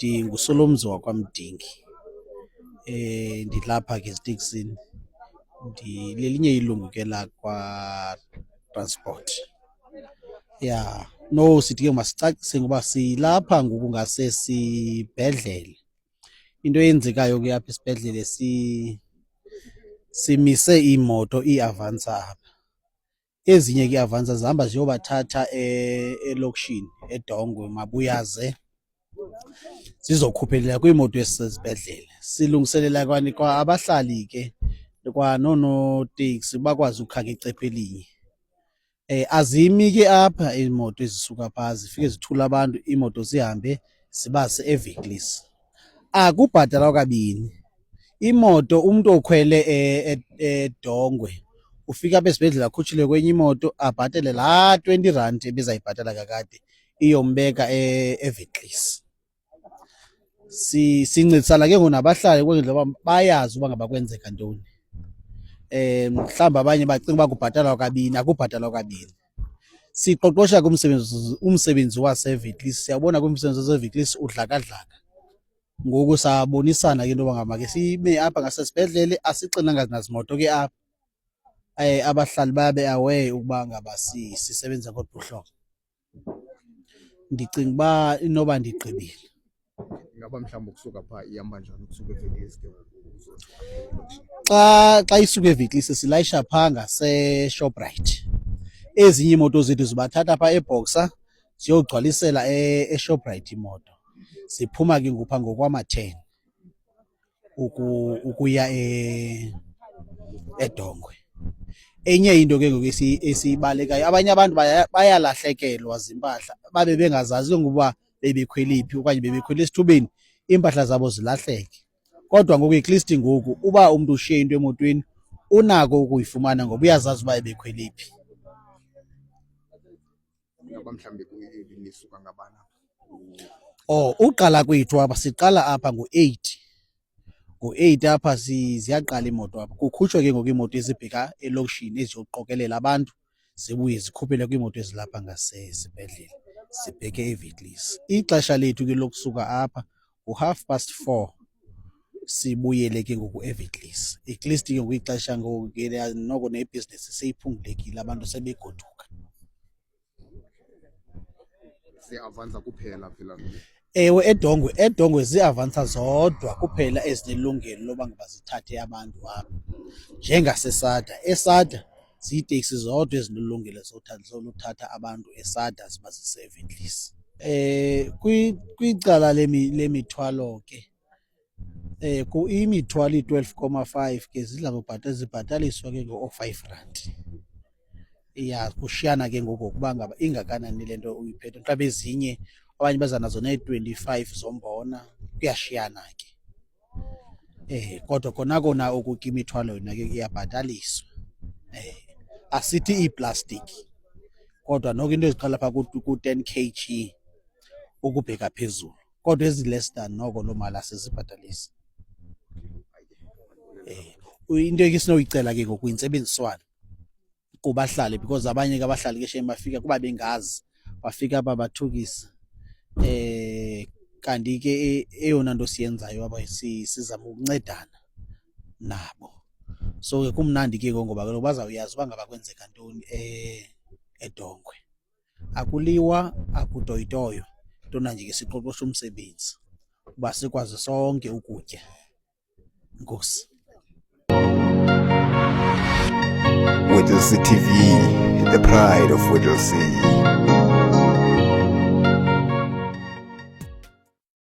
ndinguSolomzi wakwaMdingi. Ndilapha ke eziteksini, ndilelinye ilungu ke lakwa-transport. Ya, no, sithi ke masicacise ngoba silapha ngoku ngasesibhedlele. Into eyenzekayo ke apha esibhedlele simise iimoto iiavansa apha. Ezinye ke iiavansa zihamba ziyobathatha elokishini eDongwe Mabuyaze zizokhuphelela kwiimoto ezisezibhedlele. Silungiselela kwa abahlali ke kwanoonoteksi bakwazi ukhanga icephe elinye. Azimi ke apha iimoto ezisuka phaa zifike zithule abantu, iimoto zihambe zibase eViklis. Akubhatalwa kabini. Imoto umntu okhwele eDongwe ufika apha esibhedlele akhutshelwe kwenye imoto abhatale laa R20 ebezayibhatala kakade iyombeka eViklis. Sincedisana ke ngoku nabahlali ukwenzela uba bayazi uba ngaba kwenzeka ntoni. Mhlawumbi abanye bacinga uba kubhatalwa kabini, akubhatalwa kabini. Siqoqosha ke umsebenzi waseViklis, siyabona ke umsebenzi waseViklis udlakadlaka. Ngoku sabonisana ke into yoba ngaba ke sime apha ngasesibhedlele, asixinanga nazimoto ke apha. Abahlali babe aware ukuba ngaba sisebenza ngolu hlobo. Ndicinga uba inoba ndigqibile. Ingaba mhlawumbi ukusuka phaa ihamba njani ukusuka eViklis ke xa isuka eViklis silayisha phaa ngaseShoprite. Ezinye iimoto zethu zibathatha phaa eBoxer ziyogcwalisela eShoprite imoto. Ziphuma ke ngopha ngokwama-10 ukuya eDongwe. Enye into ke ngoku esiyibalekayo, abanye abantu bayalahlekelwa ziimpahla babe bengazazi ngokuba bebekhwele phi okanye bebekhwele esithubeni, iimpahla zabo zilahleke. Kodwa ngoku at least ngoku uba umntu ushiye into emotweni unako ukuyifumana ngoba uyazazi uba ebekhwele phi. ingaba mhlawumbi nisuka ngabana? Uqala kwethu apha siqala apha ngo-8 apha ziyaqala imoto apha, kukhutshwe ke ngoku iimoto ezibheka elokishini eziyoqokelela abantu zibuye zikhuphele kwiimoto ezilapha ngasesibhedlele zibheke eViklis. Ixesha lethu ke lokusuka apha ngu4:30 sibuyele ke ngoku eViklis. At least ke ngoku ixesha ngoku ke noko nebhizinesi seyiphungulekile, abantu sebegoduka. Ziavansa kuphela phela. Ewe, eDongwe ziavansa zodwa kuphela ezinelungelo loba ngaba zithathe abantu apha, njengaseSADA. ESADA ziiteksi zodwa ezinelungelo zoluthatha abantu eSADA zibazise eViklis. Kwicala lemithwalo ke imithwalo i-12,5 ke zidla zibhataliswa ke ngo-R5. Ya, kushiyana ke ngoku ukuba ngaba ingakanani le nto uyiphethe. Mhlawumbi ezinye abanye baza nazo nee-25 zombona, kuyashiyana ke. Kodwa kona oku ke imithwalo yona ke iyabhataliswa. Asithi iiplastiki kodwa noko into eziqala phaa ku-10 kg ukubheka phezulu, kodwa ezi-less than noko loo mali asizibhatalisi. Into ke esinoyicela ke ngoku intsebenziswano kubahlali, because abanye ke abahlali ke shem bafika kuba bengazi, bafika apha bathukise. Kanti ke eyona nto siyenzayo apha sizama ukuncedana nabo. So ke kumnandi ke ngoba kaloku bazawuyazi uba ngaba kwenzeka ntoni eDongwe. Akuliwa, akutoyitoyo, intona nje ke siqoqosha umsebenzi uba sikwazi sonke ukutya. Enkosi. Whittlesea TV, the pride of Whittlesea.